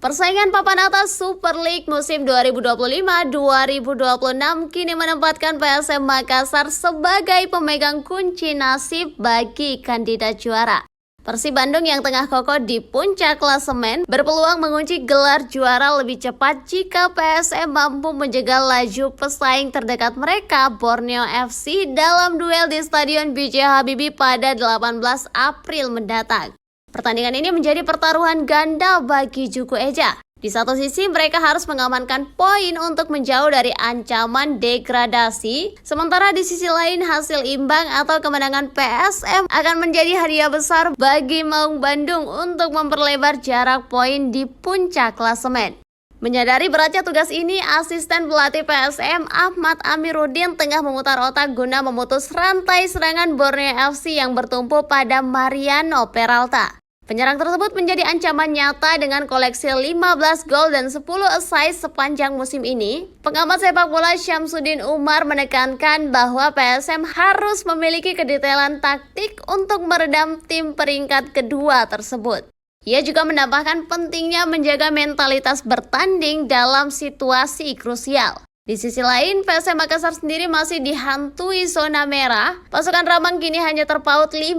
Persaingan papan atas Super League musim 2025-2026 kini menempatkan PSM Makassar sebagai pemegang kunci nasib bagi kandidat juara. Persib Bandung yang tengah kokoh di puncak klasemen berpeluang mengunci gelar juara lebih cepat jika PSM mampu menjegal laju pesaing terdekat mereka Borneo FC dalam duel di Stadion B.J. Habibie pada 18 April mendatang. Pertandingan ini menjadi pertaruhan ganda bagi Juku Eja. Di satu sisi mereka harus mengamankan poin untuk menjauh dari ancaman degradasi, sementara di sisi lain hasil imbang atau kemenangan PSM akan menjadi hadiah besar bagi Maung Bandung untuk memperlebar jarak poin di puncak klasemen. Menyadari beratnya tugas ini, asisten pelatih PSM Ahmad Amiruddin tengah memutar otak guna memutus rantai serangan Borneo FC yang bertumpu pada Mariano Peralta. Penyerang tersebut menjadi ancaman nyata dengan koleksi 15 gol dan 10 assist sepanjang musim ini. Pengamat sepak bola Syamsuddin Umar menekankan bahwa PSM harus memiliki kedetailan taktik untuk meredam tim peringkat kedua tersebut. Ia juga menambahkan pentingnya menjaga mentalitas bertanding dalam situasi krusial. Di sisi lain, PSM Makassar sendiri masih dihantui zona merah. Pasukan Ramang kini hanya terpaut 5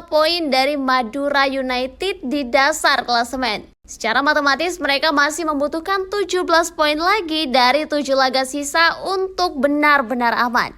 poin dari Madura United di dasar klasemen. Secara matematis mereka masih membutuhkan 17 poin lagi dari 7 laga sisa untuk benar-benar aman.